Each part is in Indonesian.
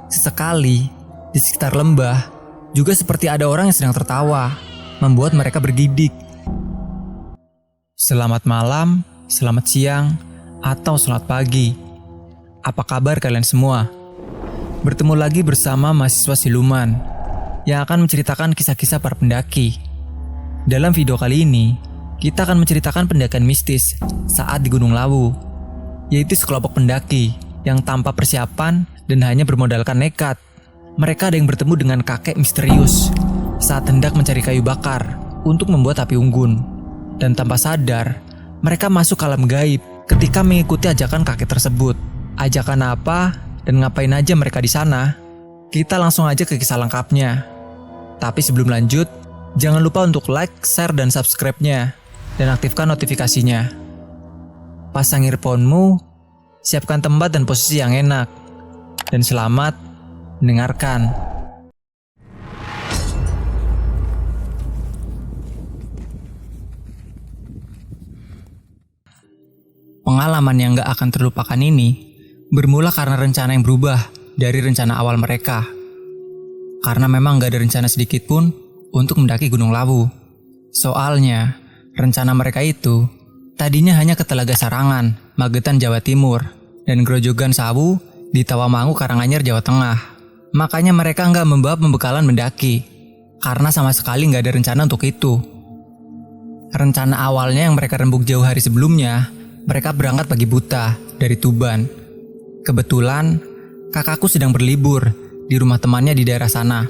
Sesekali, di sekitar lembah, juga seperti ada orang yang sedang tertawa, membuat mereka bergidik. Selamat malam, selamat siang, atau selamat pagi. Apa kabar kalian semua? Bertemu lagi bersama mahasiswa siluman yang akan menceritakan kisah-kisah para pendaki. Dalam video kali ini, kita akan menceritakan pendakian mistis saat di Gunung Lawu, yaitu sekelompok pendaki yang tanpa persiapan dan hanya bermodalkan nekat. Mereka ada yang bertemu dengan kakek misterius saat hendak mencari kayu bakar untuk membuat api unggun. Dan tanpa sadar, mereka masuk ke alam gaib ketika mengikuti ajakan kakek tersebut. Ajakan apa dan ngapain aja mereka di sana? Kita langsung aja ke kisah lengkapnya. Tapi sebelum lanjut, jangan lupa untuk like, share, dan subscribe-nya, dan aktifkan notifikasinya. Pasang earphone-mu, siapkan tempat dan posisi yang enak, dan selamat mendengarkan. Pengalaman yang gak akan terlupakan ini bermula karena rencana yang berubah dari rencana awal mereka. Karena memang gak ada rencana sedikit pun untuk mendaki Gunung Lawu. Soalnya, rencana mereka itu tadinya hanya ke Telaga Sarangan, Magetan, Jawa Timur, dan Grojogan Sawu di Tawamangu, Karanganyar, Jawa Tengah. Makanya mereka gak membawa pembekalan mendaki, karena sama sekali gak ada rencana untuk itu. Rencana awalnya yang mereka rembuk jauh hari sebelumnya, mereka berangkat pagi buta dari Tuban. Kebetulan, kakakku sedang berlibur di rumah temannya di daerah sana.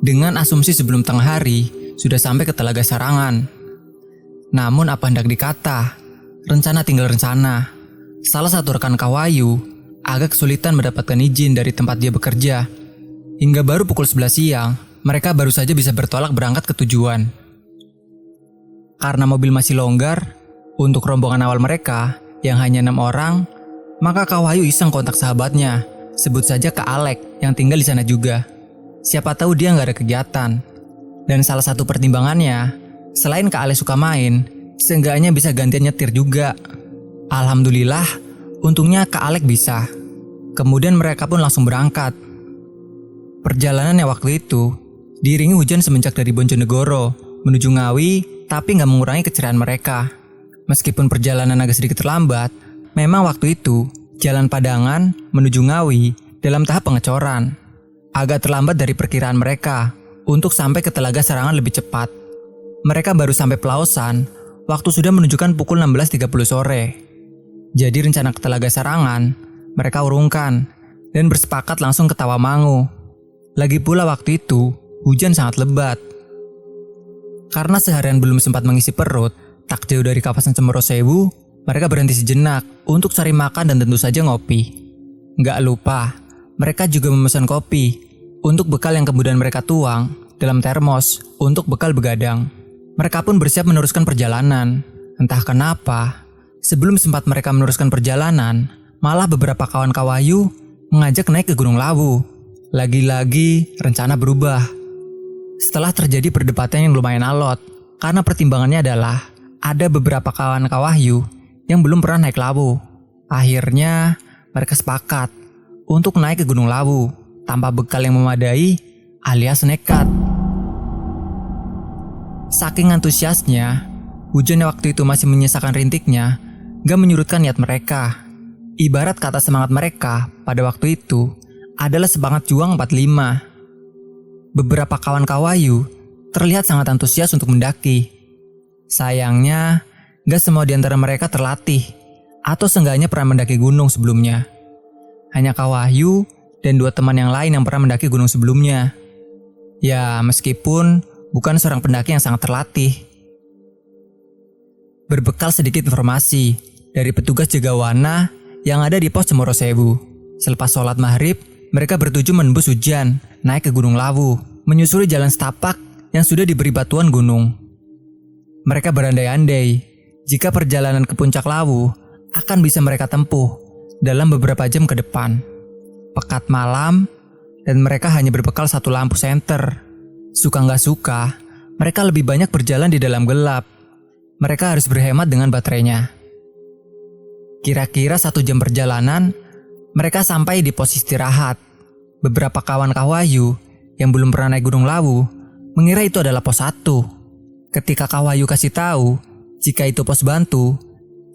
Dengan asumsi sebelum tengah hari, sudah sampai ke Telaga Sarangan. Namun apa hendak dikata, rencana tinggal rencana. Salah satu rekan Kawayu agak kesulitan mendapatkan izin dari tempat dia bekerja. Hingga baru pukul 11 siang, mereka baru saja bisa bertolak berangkat ke tujuan. Karena mobil masih longgar, untuk rombongan awal mereka, yang hanya 6 orang, maka Kawayu iseng kontak sahabatnya, sebut saja Kak Alek yang tinggal di sana juga. Siapa tahu dia nggak ada kegiatan. Dan salah satu pertimbangannya, selain Kak Alek suka main, seenggaknya bisa gantian nyetir juga. Alhamdulillah, untungnya Kak Alek bisa. Kemudian mereka pun langsung berangkat. Perjalanannya waktu itu diiringi hujan semenjak dari Bojonegoro menuju Ngawi, tapi nggak mengurangi keceriaan mereka. Meskipun perjalanan agak sedikit terlambat, memang waktu itu jalan Padangan menuju Ngawi dalam tahap pengecoran. Agak terlambat dari perkiraan mereka untuk sampai ke Telaga Sarangan lebih cepat. Mereka baru sampai Pelausan, waktu sudah menunjukkan pukul 16.30 sore. Jadi rencana ke Telaga Sarangan, mereka urungkan dan bersepakat langsung ke Tawamangu. Lagi pula waktu itu, hujan sangat lebat. Karena seharian belum sempat mengisi perut, tak jauh dari kawasan Cemoro Sewu, mereka berhenti sejenak untuk cari makan dan tentu saja ngopi. Nggak lupa, mereka juga memesan kopi untuk bekal yang kemudian mereka tuang dalam termos untuk bekal begadang. Mereka pun bersiap meneruskan perjalanan. Entah kenapa, sebelum sempat mereka meneruskan perjalanan, malah beberapa kawan Kawayu mengajak naik ke Gunung Lawu. Lagi-lagi rencana berubah. Setelah terjadi perdebatan yang lumayan alot, karena pertimbangannya adalah ada beberapa kawan Kawayu yang belum pernah naik Lawu. Akhirnya, mereka sepakat untuk naik ke Gunung Lawu tanpa bekal yang memadai alias nekat. Saking antusiasnya, hujan yang waktu itu masih menyisakan rintiknya gak menyurutkan niat mereka. Ibarat kata semangat mereka pada waktu itu adalah semangat juang 45. Beberapa kawan Kawayu terlihat sangat antusias untuk mendaki. Sayangnya, gak semua di antara mereka terlatih atau seenggaknya pernah mendaki gunung sebelumnya. Hanya Kawayu dan 2 teman yang lain yang pernah mendaki gunung sebelumnya. Ya, meskipun bukan seorang pendaki yang sangat terlatih. Berbekal sedikit informasi dari petugas jaga wana yang ada di pos Cemoro Sewu. Selepas sholat maghrib, mereka bertuju menembus hujan, naik ke Gunung Lawu, menyusuri jalan setapak yang sudah diberi batuan gunung. Mereka berandai-andai jika perjalanan ke puncak Lawu akan bisa mereka tempuh dalam beberapa jam ke depan. Pekat malam, dan mereka hanya berbekal 1 lampu senter. Suka nggak suka, mereka lebih banyak berjalan di dalam gelap. Mereka harus berhemat dengan baterainya. Kira-kira 1 jam perjalanan, mereka sampai di pos istirahat. beberapa kawan Kak Wahyu yang belum pernah naik Gunung Lawu mengira itu adalah pos 1. Ketika Kak Wahyu kasih tahu jika itu pos bantu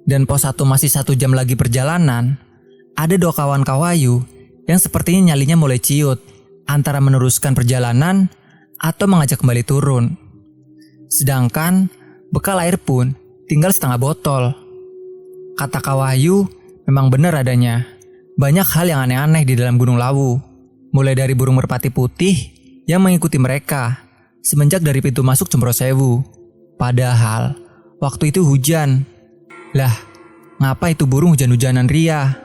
dan pos 1 masih 1 jam lagi perjalanan, ada 2 kawan Kak Wahyu yang sepertinya nyalinya mulai ciut antara meneruskan perjalanan atau mengajak kembali turun. Sedangkan bekal air pun tinggal setengah botol. Kata Kak Wahyu memang benar adanya. Banyak hal yang aneh-aneh di dalam Gunung Lawu. Mulai dari burung merpati putih yang mengikuti mereka semenjak dari pintu masuk Cemorosewu. Padahal waktu itu hujan. Lah, ngapa itu burung hujan-hujanan ria?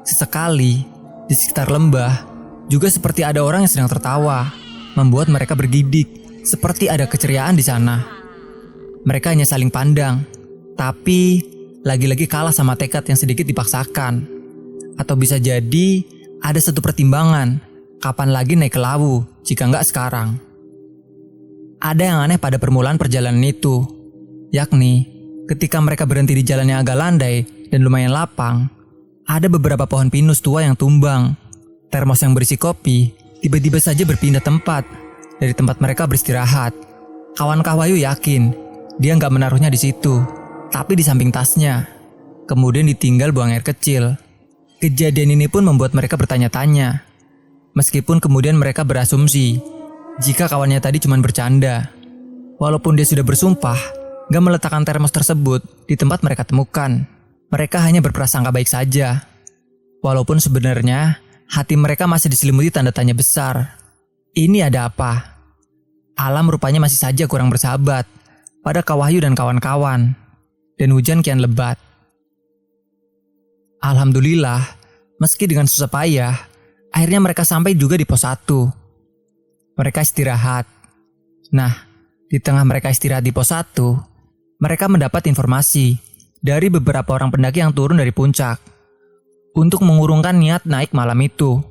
Sesekali di sekitar lembah juga seperti ada orang yang sedang tertawa, membuat mereka bergidik seperti ada keceriaan di sana. Mereka hanya saling pandang, tapi lagi-lagi kalah sama tekad yang sedikit dipaksakan. Atau bisa jadi ada satu pertimbangan, kapan lagi naik ke Lawu jika nggak sekarang. Ada yang aneh pada permulaan perjalanan itu, yakni ketika mereka berhenti di jalan yang agak landai dan lumayan lapang, ada beberapa pohon pinus tua yang tumbang. Termos yang berisi kopi tiba-tiba saja berpindah tempat dari tempat mereka beristirahat. Kawan Kak Wahyu yakin dia nggak menaruhnya di situ, tapi di samping tasnya. Kemudian ditinggal buang air kecil. Kejadian ini pun membuat mereka bertanya-tanya. Meskipun kemudian mereka berasumsi jika kawannya tadi cuma bercanda. Walaupun dia sudah bersumpah gak meletakkan termos tersebut di tempat mereka temukan. Mereka hanya berprasangka baik saja. Walaupun sebenarnya hati mereka masih diselimuti tanda tanya besar. Ini ada apa? Alam rupanya masih saja kurang bersahabat pada Kak Wahyu dan kawan-kawan. Dan hujan kian lebat. Alhamdulillah, meski dengan susah payah, akhirnya mereka sampai juga di pos 1. Mereka istirahat. Nah, di tengah mereka istirahat di pos 1, mereka mendapat informasi dari beberapa orang pendaki yang turun dari puncak untuk mengurungkan niat naik malam itu.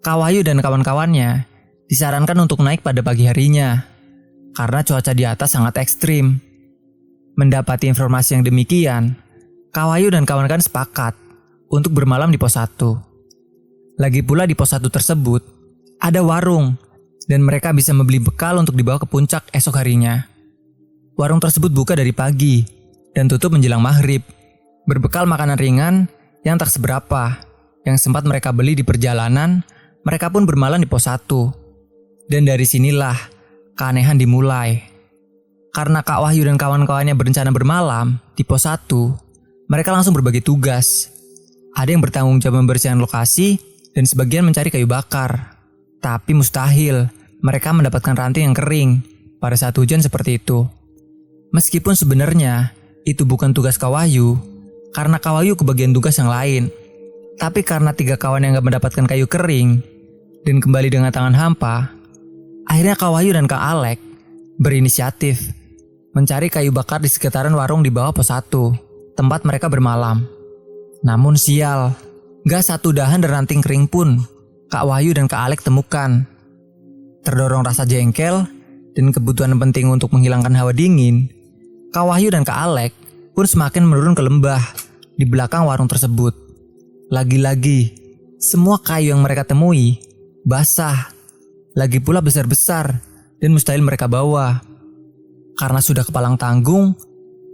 Kak Wahyu dan kawan-kawannya disarankan untuk naik pada pagi harinya karena cuaca di atas sangat ekstrim. Mendapati informasi yang demikian, Kak Wahyu dan kawan-kawan sepakat untuk bermalam di pos 1. Lagi pula di pos 1 tersebut ada warung dan mereka bisa membeli bekal untuk dibawa ke puncak esok harinya. Warung tersebut buka dari pagi dan tutup menjelang maghrib. Berbekal makanan ringan yang tak seberapa yang sempat mereka beli di perjalanan, mereka pun bermalam di pos 1. Dan dari sinilah keanehan dimulai. Karena Kak Wahyu dan kawan-kawannya berencana bermalam di pos 1, mereka langsung berbagi tugas. Ada yang bertanggung jawab membersihkan lokasi dan sebagian mencari kayu bakar. Tapi mustahil mereka mendapatkan ranting yang kering pada saat hujan seperti itu. Meskipun sebenarnya itu bukan tugas Kak Wahyu, karena Kak Wahyu kebagian tugas yang lain. Tapi karena 3 kawan yang gak mendapatkan kayu kering dan kembali dengan tangan hampa, akhirnya Kak Wahyu dan Kak Alek berinisiatif mencari kayu bakar di sekitaran warung di bawah pos 1, tempat mereka bermalam. Namun sial, gak satu dahan dan ranting kering pun Kak Wahyu dan Kak Alek temukan. Terdorong rasa jengkel dan kebutuhan penting untuk menghilangkan hawa dingin, Kak Wahyu dan Kak Alek pun semakin menurun ke lembah di belakang warung tersebut. Lagi-lagi, semua kayu yang mereka temui basah, lagi pula besar-besar dan mustahil mereka bawa. Karena sudah kepalang tanggung,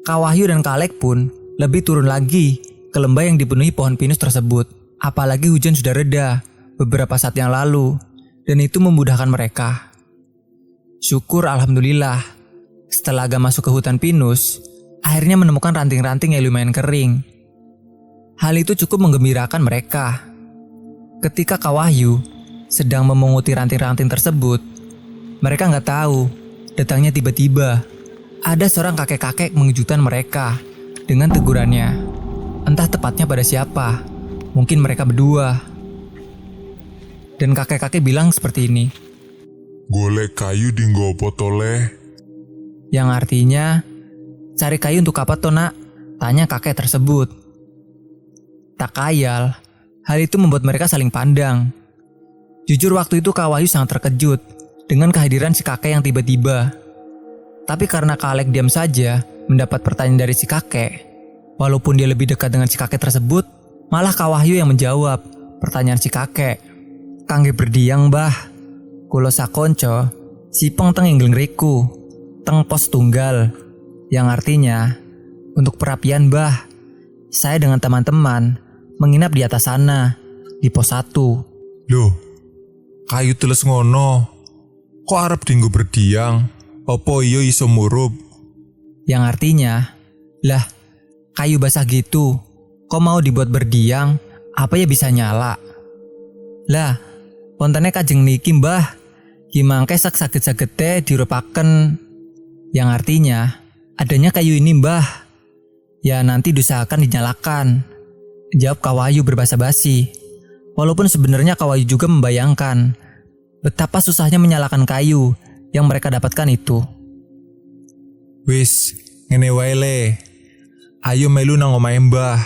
Kak Wahyu dan Kak Alek pun lebih turun lagi ke lembah yang dipenuhi pohon pinus tersebut. Apalagi hujan sudah reda beberapa saat yang lalu, dan itu memudahkan mereka. Syukur alhamdulillah, setelah agak masuk ke hutan pinus, akhirnya menemukan ranting-ranting yang lumayan kering. Hal itu cukup menggembirakan mereka. Ketika Kak Wahyu sedang memunguti ranting-ranting tersebut, mereka nggak tahu, datangnya tiba-tiba ada seorang kakek-kakek mengejutkan mereka dengan tegurannya. Entah tepatnya pada siapa, mungkin mereka berdua. Dan kakek-kakek bilang seperti ini. Golek kayu di nggopo toleh. Yang artinya, cari kayu untuk apa toh nak? Tanya kakek tersebut. Tak kayal, hal itu membuat mereka saling pandang. Jujur waktu itu Kak Wahyu sangat terkejut dengan kehadiran si kakek yang tiba-tiba. Tapi karena Kak Alek diam saja mendapat pertanyaan dari si kakek, walaupun dia lebih dekat dengan si kakek tersebut, malah Kak Wahyu yang menjawab pertanyaan si kakek. Kak Kangge berdiang Mbah. Kulo sakonco sipeng teng inggil ngriku, teng pos tunggal. Yang artinya, untuk perapian Mbah, saya dengan teman-teman menginap di atas sana, di pos 1. Loh, kayu teles ngono. Kok arep dinggo berdiang? Apa iya iso murup? Yang artinya, lah kayu basah gitu, kok mau dibuat berdiang, apa ya bisa nyala? Lah, pontene kajeng niki Mbah, gimangke saged-sagede dirupaken. Yang artinya, adanya kayu ini Mbah, ya nanti diusahakan dinyalakan. Jawab Kawayu berbahasa basi. Walaupun sebenarnya Kawayu juga membayangkan betapa susahnya menyalakan kayu yang mereka dapatkan itu. Wis, ngene wae le. Ayo melu nang omahe Mbah.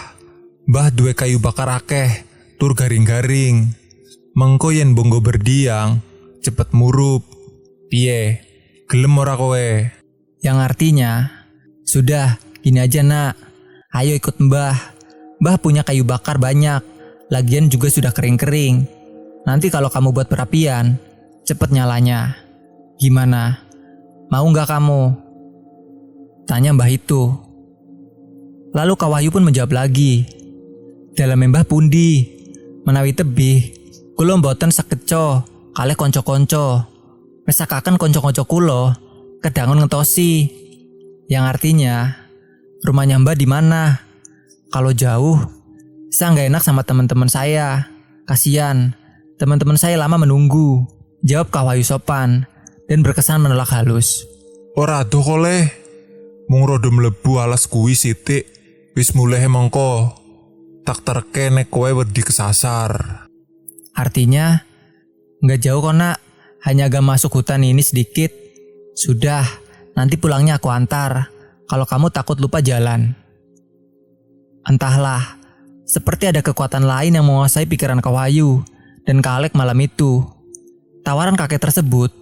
Mbah duwe kayu bakar akeh, tur garing-garing. Mengko yen bonggo berdiang, cepet murup. Piye? Gelem ora kowe? Yang artinya, sudah gini aja nak, ayo ikut Mbah. Mbah punya kayu bakar banyak, lagian juga sudah kering-kering. Nanti kalau kamu buat perapian, cepet nyalanya. Gimana? Mau nggak kamu? Tanya Mbah itu. Lalu Kawayu pun menjawab lagi. Dalam Mbah pundi, menawi tebih, kulo mboten sakeco, kalih konco-konco. Mesakaken konco-konco kulo, kedangun ngentosi. Yang artinya, rumahnya Mbah di mana? Kalau jauh, saya nggak enak sama teman-teman saya. Kasian, teman-teman saya lama menunggu. Jawab Kawayu sopan dan berkesan menolak halus. Ora adoh kok le. Mung rada mlebu alas kuwi sithik. Wis mulih mengko. Tak terke nek kowe wedi kesasar. Artinya, nggak jauh kok nak. Hanya agak masuk hutan ini sedikit. Sudah, nanti pulangnya aku antar. Kalau kamu takut lupa jalan. Entahlah, seperti ada kekuatan lain yang menguasai pikiran Kawayu dan Kak Alek malam itu. Tawaran kakek tersebut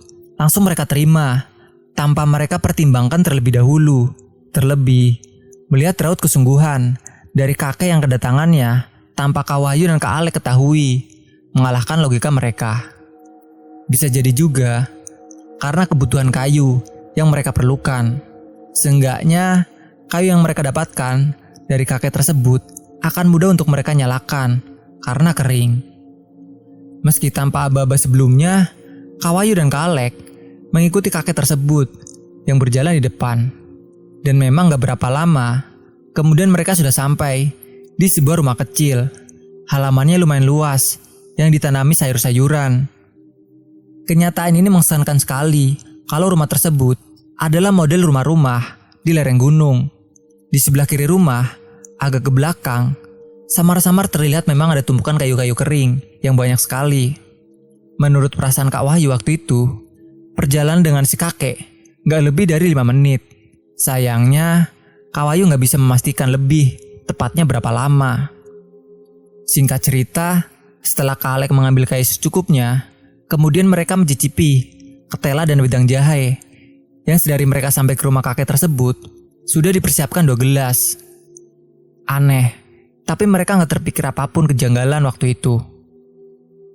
langsung mereka terima, tanpa mereka pertimbangkan terlebih dahulu. Terlebih, melihat raut kesungguhan dari kakek yang kedatangannya tanpa Kawayu dan Kak Alek ketahui, mengalahkan logika mereka. Bisa jadi juga karena kebutuhan kayu yang mereka perlukan. Seenggaknya, kayu yang mereka dapatkan dari kakek tersebut akan mudah untuk mereka nyalakan karena kering. Meski tanpa aba-aba sebelumnya, Kawayu dan Kak Alek mengikuti kakek tersebut yang berjalan di depan. Dan memang gak berapa lama, kemudian mereka sudah sampai di sebuah rumah kecil. Halamannya lumayan luas yang ditanami sayur-sayuran. Kenyataan ini mengesankan sekali kalau rumah tersebut adalah model rumah-rumah di lereng gunung. Di sebelah kiri rumah, agak ke belakang, samar-samar terlihat memang ada tumpukan kayu-kayu kering yang banyak sekali. Menurut perasaan Kak Wahyu waktu itu, perjalanan dengan si kakek gak lebih dari 5 menit. Sayangnya, Kak Wahyu gak bisa memastikan lebih tepatnya berapa lama. Singkat cerita, setelah Kak Alek mengambil kayu secukupnya, kemudian mereka mencicipi ketela dan wedang jahe yang sedari mereka sampai ke rumah kakek tersebut sudah dipersiapkan 2 gelas. Aneh, tapi mereka gak terpikir apapun kejanggalan waktu itu.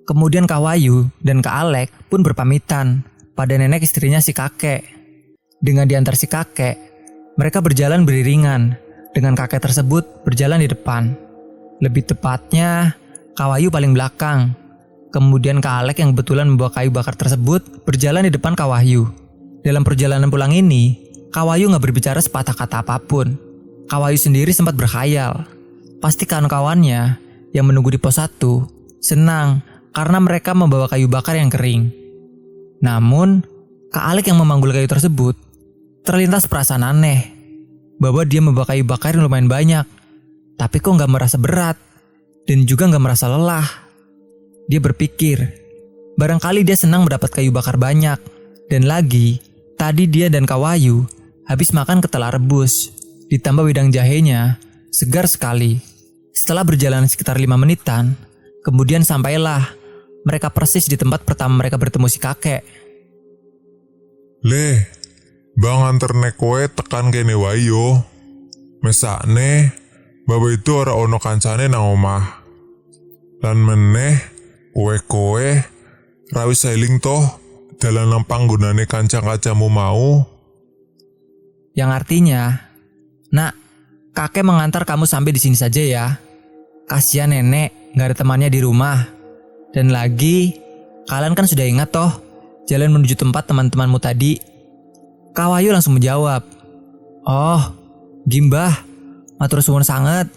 Kemudian Kak Wahyu dan Kak Alek pun berpamitan pada nenek istrinya si kakek. Dengan diantar si kakek, mereka berjalan beriringan dengan kakek tersebut berjalan di depan. Lebih tepatnya, Kak Wahyu paling belakang. Kemudian Kak Alek yang kebetulan membawa kayu bakar tersebut berjalan di depan Kak Wahyu. Dalam perjalanan pulang ini, Kak Wahyu gak berbicara sepatah kata apapun. Kak Wahyu sendiri sempat berkhayal. Pasti kawan-kawannya yang menunggu di pos 1 senang karena mereka membawa kayu bakar yang kering. Namun, Kak Alek yang memanggul kayu tersebut terlintas perasaan aneh bahwa dia membawa kayu bakar yang lumayan banyak, tapi kok gak merasa berat dan juga gak merasa lelah. Dia berpikir, barangkali dia senang mendapat kayu bakar banyak. Dan lagi, tadi dia dan Kak Wahyu habis makan ketela rebus, ditambah wedang jahenya, segar sekali. Setelah berjalan sekitar 5 menitan, kemudian sampailah mereka persis di tempat pertama mereka bertemu si kakek. Le, bang anter nek kowe tekan kene wae yo. Mesakne, baba itu ora ono kancane nang omah. Lan meneh, kowe Rawis sailing toh, dalan nang panggonane kancang-kancamu mau. Yang artinya, "Nak, kakek mengantar kamu sampai di sini saja ya. Kasihan nenek, gak ada temannya di rumah. Dan lagi, kalian kan sudah ingat toh, jalan menuju tempat teman-temanmu tadi." Kak Wahyu langsung menjawab, "Oh, gimbah, matur suwun sanget.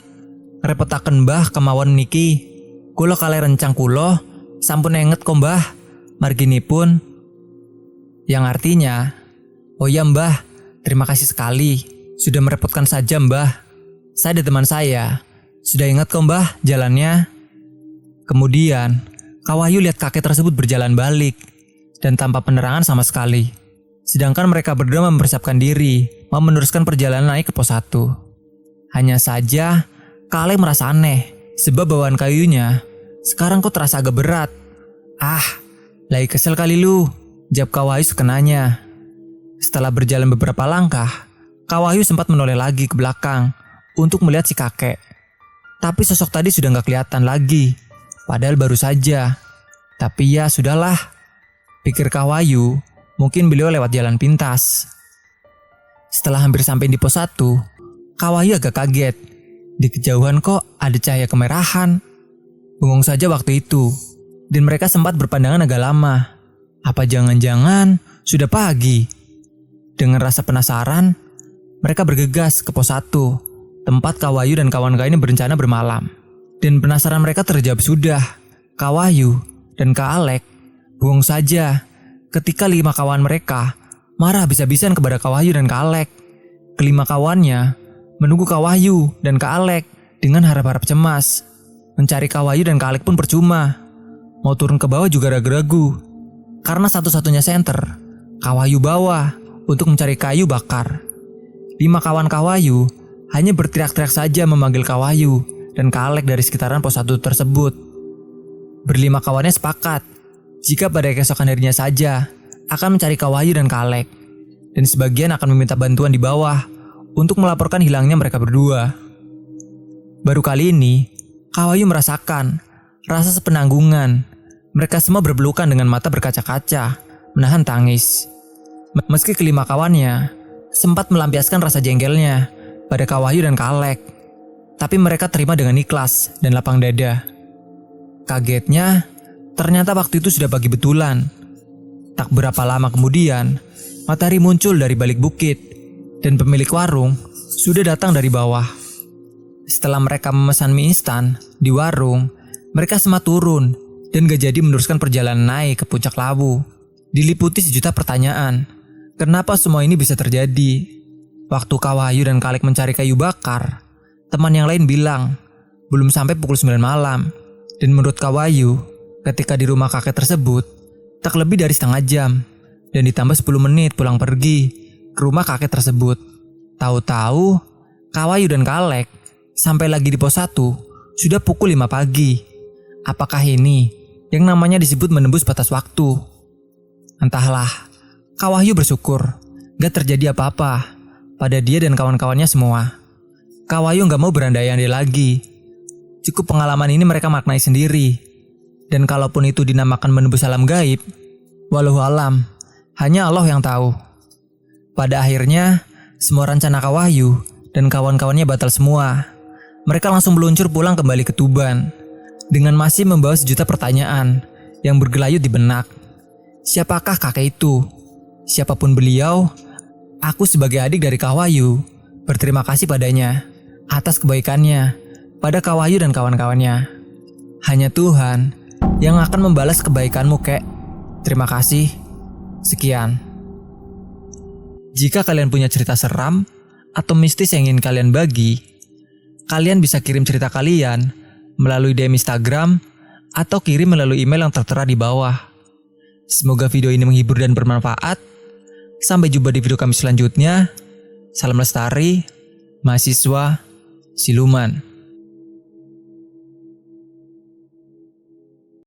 Repetaken mbah kemawon niki. Kulo kalih rencang kulo, sampun enget kok mbah, marginipun." Yang artinya, "Oh ya mbah, terima kasih sekali. Sudah merepotkan saja mbah. Saya ada teman saya. Sudah ingat kok mbah jalannya." Kemudian, Kak Wahyu lihat kakek tersebut berjalan balik dan tanpa penerangan sama sekali. Sedangkan mereka berdua mempersiapkan diri mau meneruskan perjalanan naik ke pos 1. Hanya saja, Kak Alek merasa aneh sebab bawaan kayunya sekarang kok terasa agak berat. "Ah, lagi kesel kali lu," jawab Kak Wahyu sekenanya. Setelah berjalan beberapa langkah, Kak Wahyu sempat menoleh lagi ke belakang untuk melihat si kakek. Tapi sosok tadi sudah gak kelihatan lagi, padahal baru saja. Tapi ya sudahlah, pikir Kak Wahyu, mungkin beliau lewat jalan pintas. Setelah hampir sampai di pos 1, Kak Wahyu agak kaget. Di kejauhan kok ada cahaya kemerahan. Bengong saja waktu itu, dan mereka sempat berpandangan agak lama. Apa jangan-jangan sudah pagi? Dengan rasa penasaran, mereka bergegas ke pos 1, tempat Kak Wahyu dan kawan-kawannya berencana bermalam. Dan penasaran mereka terjawab sudah. Kak Wahyu dan Kak Alek bengong saja ketika 5 kawan mereka marah habis-habisan kepada Kak Wahyu dan Kak Alek. Kelima kawannya menunggu Kak Wahyu dan Kak Alek dengan harap-harap cemas. Mencari Kak Wahyu dan Kak Alek pun percuma. Mau turun ke bawah juga ragu-ragu. Karena satu-satunya senter, Kak Wahyu bawa untuk mencari kayu bakar. 5 kawan Kak Wahyu hanya berteriak-teriak saja memanggil Kak Wahyu dan Kak Alek dari sekitaran pos 1 tersebut. Berlima kawannya sepakat jika pada keesokan harinya saja akan mencari Kak Wahyu dan Kak Alek, dan sebagian akan meminta bantuan di bawah untuk melaporkan hilangnya mereka berdua. Baru kali ini, Kak Wahyu merasakan rasa sepenanggungan. Mereka semua berpelukan dengan mata berkaca-kaca, menahan tangis. Meski kelima kawannya sempat melampiaskan rasa jengkelnya pada Kak Wahyu dan Kak Alek, tapi mereka terima dengan ikhlas dan lapang dada. Kagetnya, ternyata waktu itu sudah pagi betulan. Tak berapa lama kemudian, matahari muncul dari balik bukit, dan pemilik warung sudah datang dari bawah. Setelah mereka memesan mie instan di warung, mereka semua turun dan gak jadi meneruskan perjalanan naik ke puncak Lawu. Diliputi sejuta pertanyaan, kenapa semua ini bisa terjadi? Waktu Kak Wahyu dan Kak Alek mencari kayu bakar, teman yang lain bilang belum sampai pukul 9 malam. Dan menurut Kak Wahyu, ketika di rumah kakek tersebut, tak lebih dari setengah jam, dan ditambah 10 menit pulang pergi ke rumah kakek tersebut. Tahu-tahu, Kak Wahyu dan Kak Alek sampai lagi di pos 1 sudah pukul 5 pagi. Apakah ini yang namanya disebut menembus batas waktu? Entahlah, Kak Wahyu bersyukur gak terjadi apa-apa pada dia dan kawan-kawannya semua. Kak Wahyu gak mau berandai-andai lagi. Cukup pengalaman ini mereka maknai sendiri. Dan kalaupun itu dinamakan menembus alam gaib, walau alam, hanya Allah yang tahu. Pada akhirnya, semua rencana Kak Wahyu dan kawan-kawannya batal semua. Mereka langsung meluncur pulang kembali ke Tuban, dengan masih membawa sejuta pertanyaan yang bergelayut di benak. Siapakah kakek itu? Siapapun beliau, aku sebagai adik dari Kak Wahyu berterima kasih padanya atas kebaikannya pada Kak Wahyu dan kawan-kawannya. Hanya Tuhan yang akan membalas kebaikanmu, kek. Terima kasih. Sekian. Jika kalian punya cerita seram atau mistis yang ingin kalian bagi, kalian bisa kirim cerita kalian melalui DM Instagram atau kirim melalui email yang tertera di bawah. Semoga video ini menghibur dan bermanfaat. Sampai jumpa di video kami selanjutnya. Salam lestari, mahasiswa siluman.